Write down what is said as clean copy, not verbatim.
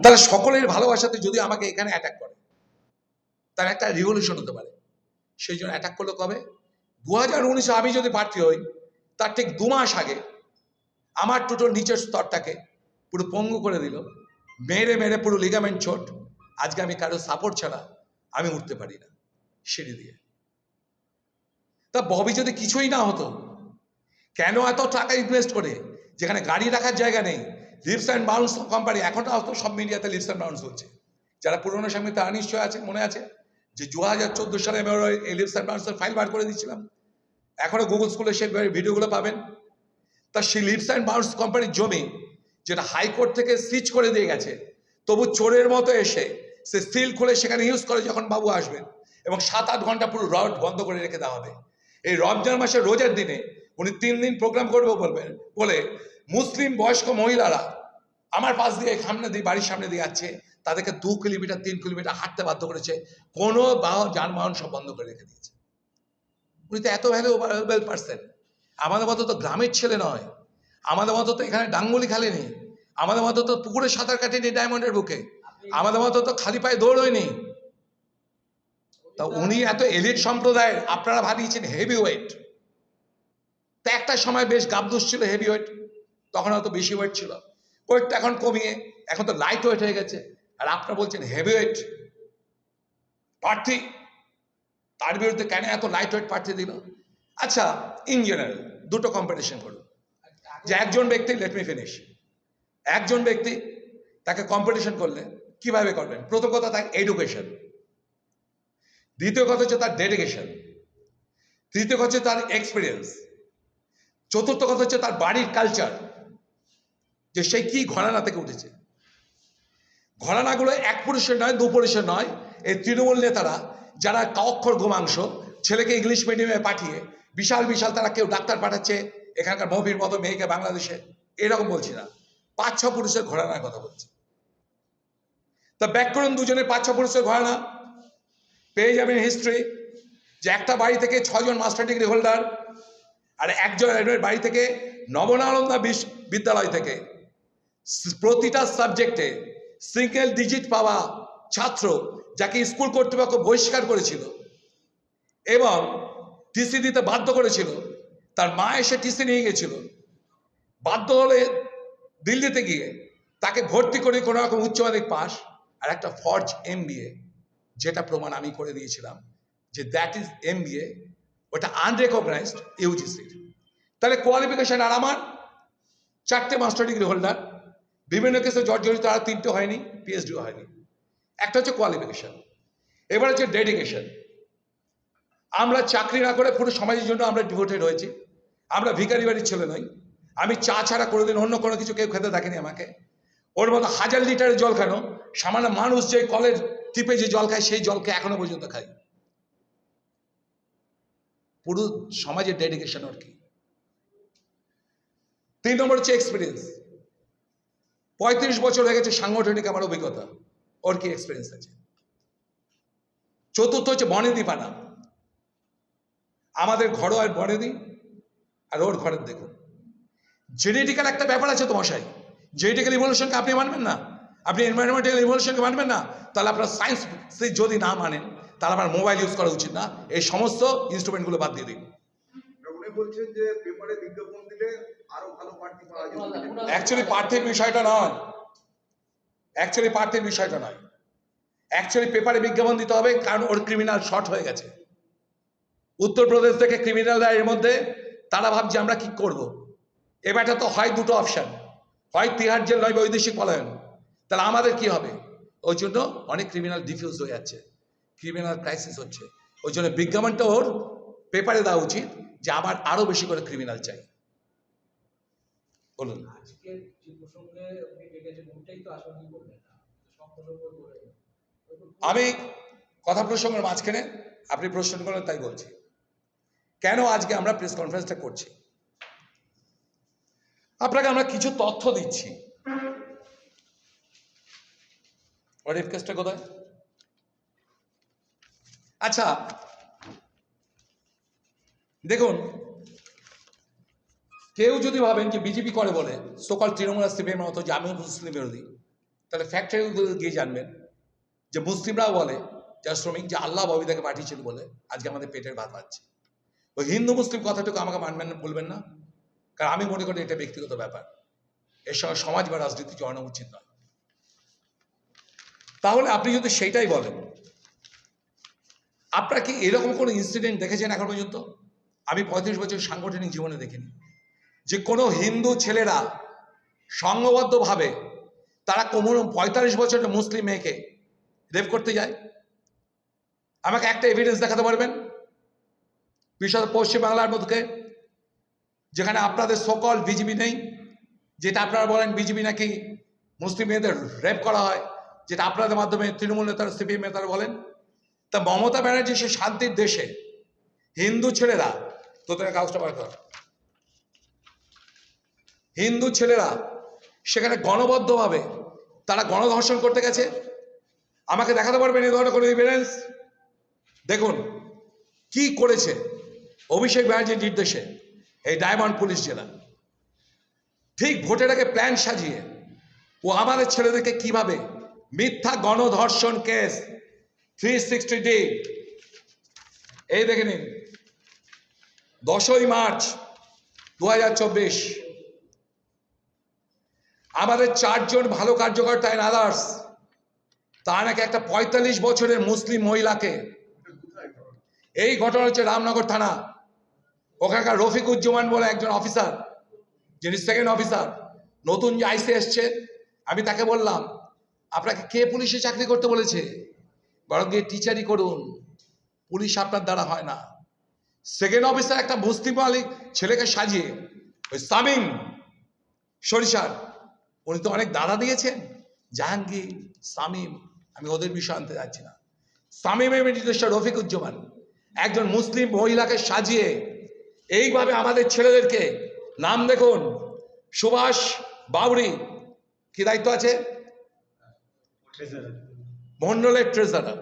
তাহলে সকলের ভালোবাসাতে যদি আমাকে এখানে অ্যাটাক করে, তার একটা রিভলিউশন হতে পারে। সেই জন্য অ্যাটাক করলো কবে? 2019 আমি যদি প্রার্থী হই, তার ঠিক 2 মাস আগে আমার টোটোর নিচের স্তরটাকে পুরো পঙ্গু করে দিল, মেরে মেরে পুরো লিগামেন্ট চোট। আজকে আমি কারো সাপোর্ট ছাড়া আমি উঠতে পারি না সিঁড়ি দিয়ে। তা ববি যদি কিছুই না হতো, কেন এত টাকা ইনভেস্ট করে, যেখানে গাড়ি রাখার জায়গা নেই, লিপস অ্যান্ড বাউন্স কোম্পানি, এখন তো সব মিডিয়াতে লিপস অ্যান্ড বাউন্স হচ্ছে। যারা পুরোনো সঙ্গে তারা নিশ্চয় আছে, মনে আছে যে 2014 সালে আমি এই লিপস অ্যান্ড বাউন্সের ফাইল বার করে দিয়েছিলাম। এখনো গুগল স্কুলে সেই ভিডিওগুলো পাবেন। তা সেই লিপস অ্যান্ড বাউন্স কোম্পানির জমি, যেটা হাইকোর্ট থেকে সিজ করে দিয়ে গেছে, তবু চোরের মতো এসে সে সিল খুলে সেখানে ইউজ করে যখন বাবু আসবেন, এবং 7-8 ঘন্টা পুরো রড বন্ধ করে রেখে দেওয়া হবে। এই রমজান মাসের রোজার দিনে উনি 3 দিন প্রোগ্রাম করবো বলে মুসলিম বয়স্ক মহিলারা আমার পাশ দিয়ে সামনে দিয়ে বাড়ির সামনে দিয়ে যাচ্ছে, তাদেরকে 2 কিলোমিটার 3 কিলোমিটার হাঁটতে বাধ্য করেছে, কোনো যানবাহন সব বন্ধ করে রেখে দিয়েছে। উনি তো এত ভ্যালুয়েবল পার্সন। আমাদের মতো তো গ্রামের ছেলে নয়, আমাদের মতো তো এখানে ডাঙ্গুলি খেলেনি, আমাদের মতো তো পুকুরে সাঁতার কাটেনি ডায়মন্ডের বুকে, আমাদের মতো তো খালি পায়ে দৌড়য়নি। তা উনি এত এলিট সম্প্রদায়ের, আপনারা ভাবিয়েছেন হেভি ওয়েট। তা একটা সময় বেশ গাবদুস ছিল হেভি ওয়েট, তখন হয়তো বেশি ওয়েট ছিল, ওয়েটটা এখন কমিয়ে এখন তো লাইট ওয়েট হয়ে গেছে। আর আপনারা বলছেন হেভি ওয়েট প্রার্থী, তার বিরুদ্ধে কেন এত লাইট ওয়েট প্রার্থী দিল? আচ্ছা, ইন জেনারেল দুটো কম্পিটিশন করুন, যে একজন ব্যক্তি, লেট মি ফিনিশ, একজন ব্যক্তি তাকে কম্পিটিশন করলে কিভাবে করবেন? প্রথম কথা তার এডুকেশন, দ্বিতীয় কথা হচ্ছে তার ডেডিকেশন, তৃতীয় কথা হচ্ছে তার এক্সপিরিয়েন্স, চতুর্থ কথা হচ্ছে তার বাড়ির কালচার, যে সে কি ঘরানা থেকে উঠেছে। ঘরানাগুলো এক পুরুষের নয়, 2 পুরুষের নয়। এই তৃণমূল নেতারা যারা অক্ষর গোমাংস, ছেলেকে ইংলিশ মিডিয়ামে পাঠিয়ে বিশাল বিশাল, তারা কেউ ডাক্তার পাঠাচ্ছে এখানকার মফির মতো মেয়েকে বাংলাদেশে, এরকম বলছি না, 5-6 পুরুষের ঘরানার কথা বলছি। তা ব্যাকরণ দুজনের 5-6 পুরুষের ঘরানা পেয়ে যাবেন হিস্ট্রি, যে একটা বাড়ি থেকে 6 জন মাস্টার ডিগ্রি হোল্ডার, আর একজন বাড়ি থেকে নবনালন্দা বিদ্যালয় থেকে প্রতিটা সাবজেক্টে সিঙ্গেল ডিজিট পাওয়া ছাত্র, যাকে স্কুল কর্তৃপক্ষ বহিষ্কার করেছিল এবং টিসি দিতে বাধ্য করেছিল। তার মা এসে টিসি নিয়ে গেছিল, বাধ্য হলে দিল্লিতে গিয়ে তাকে ভর্তি করে কোনো রকম উচ্চ মাধ্যমিক পাস, আর একটা ফর্জ MBA, যেটা প্রমাণ আমি করে দিয়েছিলাম যে দ্যাট ইজ MBA, ওটা আনরেকগনাইজড ইউজিসির। তাহলে কোয়ালিফিকেশন আর আমার 4টে মাস্টার ডিগ্রি হোল্ডার, বিভিন্ন কেসে জর্জরিত, আর 3টে হয়নি, PhD হয়নি। একটা হচ্ছে কোয়ালিফিকেশন, এবার হচ্ছে ডেডিকেশন। আমরা চাকরি না করে পুরো সমাজের জন্য আমরা ডিভোটেড হয়েছি। আমরা ভিখারি বাড়ির ছেলে নই। আমি চা ছাড়া কোনোদিন অন্য কোনো কিছু কেউ খেতে দেখেনি আমাকে। ওর মতো 1000 লিটারের জল কেন, সামান্য মানুষ যে কলের টিপে যে জল খায়, সেই জলকে এখনো পর্যন্ত খাই। পুরো সমাজের ডেডিকেশন ওর কি। 3 নম্বর হচ্ছে এক্সপিরিয়েন্স। 35 বছর হয়ে গেছে সাংগঠনিক আমার অভিজ্ঞতা, ওর কি এক্সপিরিয়েন্স আছে। চতুর্থ হচ্ছে বনেদিপানা। আমাদের ঘরোয়া বনেদি আর ওর ঘরের দেখুন, জেনেটিক্যাল একটা ব্যাপার আছে তো মশাই। জেনেটিক্যাল ইভলিউশনকে আপনি মানবেন না, আপনি এনভায়রনমেন্টাল ইভলিউশনকে মানবেন না, তাহলে আপনার সায়েন্স যদি না মানেন, তাহলে আপনার মোবাইল ইউজ করা উচিত না। এই সমস্ত ইনস্ট্রুমেন্টগুলো বাদ দিয়ে দিন। উনি বলছেন যে পেপারে বিজ্ঞাপন দিলে আরো ভালো প্রার্থী পাওয়া যাবে। অ্যাকচুয়ালি প্রার্থীর বিষয়টা নয়, অ্যাকচুয়ালি প্রার্থীর বিষয়টা নয়, অ্যাকচুয়ালি পেপারে বিজ্ঞাপন দিতে হবে, কারণ ওর ক্রিমিনাল শর্ট হয়ে গেছে। উত্তরপ্রদেশ থেকে ক্রিমিনালরা এর মধ্যে, তারা ভাবছে আমরা কি করব। এবারটা তো হয় দুটো অপশন, হয় তিহার জেল, নয় বৈদেশিক পলায়ন। তাহলে আমাদের কি হবে? ওই জন্য অনেক ক্রিমিনাল ডিফিউজ হয়ে যাচ্ছে, ক্রিমিনাল ক্রাইসিস হচ্ছে। ওই জন্য বিজ্ঞাপনটা ওর পেপারে দেওয়া উচিত যে আমার আরো বেশি করে ক্রিমিনাল চাই। বলুন। আজকে যে প্রসঙ্গে আপনি ডেকেছেন ওটাই তো আসলে বললেন না, সব প্রসঙ্গ করে আমি কথা প্রসঙ্গের মাঝখানে আপনি প্রশ্ন করলেন তাই বলছি। কেন আজকে আমরা প্রেস কনফারেন্সটা করছি? আপনাকে আমরা কিছু তথ্য দিচ্ছি। কেসটা কোথায়? আচ্ছা দেখুন, কেউ যদি ভাবেন যে বিজেপি করে বলে সকল তৃণমূল সিপিএম মতো যে আমি মুসলিম বিরোধী, তাহলে ফ্যাক্টরিগুলো গিয়ে জানবেন যে মুসলিমরাও বলে যারা শ্রমিক যে আল্লাহ ববিদাকে পাঠিয়েছিল বলে আজকে আমাদের পেটের ভাত পাচ্ছে। ওই হিন্দু মুসলিম কথাটুকু আমাকে মানবেন না, বলবেন না, কারণ আমি মনে করি এটা ব্যক্তিগত ব্যাপার, এর সঙ্গে সমাজ বা রাজনীতি জড়ানো উচিত নয়। তাহলে আপনি যদি সেইটাই বলেন, আপনারা কি এরকম কোনো ইনসিডেন্ট দেখেছেন এখন পর্যন্ত? আমি 35 বছর সাংগঠনিক জীবনে দেখিনি যে কোনো হিন্দু ছেলেরা সংঘবদ্ধভাবে তারা কোনো 45 বছরের মুসলিম মেয়েকে রেপ করতে যায়। আমাকে একটা এভিডেন্স দেখাতে পারবেন? বিশেষত পশ্চিমবাংলার মধ্যে যেখানে আপনাদের সকল বিজেপি নেই, যেটা আপনারা বলেন বিজেপি নাকি মুসলিম মেয়েদের রেপ করা হয়, যেটা আপনাদের মাধ্যমে তৃণমূল নেতারা সিপিএম নেতারা বলেন। তা মমতা ব্যানার্জি সে শান্তির দেশে হিন্দু ছেলেরা, তোদের কাগজটা বার কর, হিন্দু ছেলেরা সেখানে গণবদ্ধভাবে তারা গণধর্ষণ করতে গেছে। আমাকে দেখাতে পারবেন এই ধরনের কোনো এভিডেন্স? দেখুন কি করেছে অভিষেক ব্যানার্জির নির্দেশে এই ডায়মন্ড পুলিশ জেলা, ঠিক ভোটের আগে প্ল্যান সাজিয়ে ও আমাদের ছেলেদেরকে কিভাবে মিথ্যা গণধর্ষণ কেস 360D, এই দেখে নিন 10ই মার্চ 2024 আমাদের 4 জন ভালো কার্যকর্তা এন্ড আদার্স, তার নাকি একটা 45 বছরের মুসলিম মহিলাকে, এই ঘটনা হচ্ছে রামনগর থানা, ওখানকার রফিকুজ্জামান বলে একজন অফিসার, যিনি সেকেন্ড অফিসার, নতুন যে আইসি এসছে, আমি তাকে বললাম আপনাকে কে পুলিশে চাকরি করতে বলেছে? বরং গিয়ে টিচারই করুন, পুলিশ আপনার দ্বারা হয় না। সেকেন্ড অফিসার একটা মুসলিম আলী ছেলেকে সাজিয়ে, ওই সামিম সরিষার, উনি তো অনেক দাদা দিয়েছেন, জাহাঙ্গীর, সামিম, আমি ওদের বিষয়ে আনতে যাচ্ছি না। সামিমের নির্দেশক রফিকুজ্জামান একজন মুসলিম মহিলাকে সাজিয়ে এইভাবে আমাদের ছেলেদেরকে, নাম দেখুন সুভাষ বাউরি, কি দায়িত্ব আছে? মন্ডলের ট্রেজারার।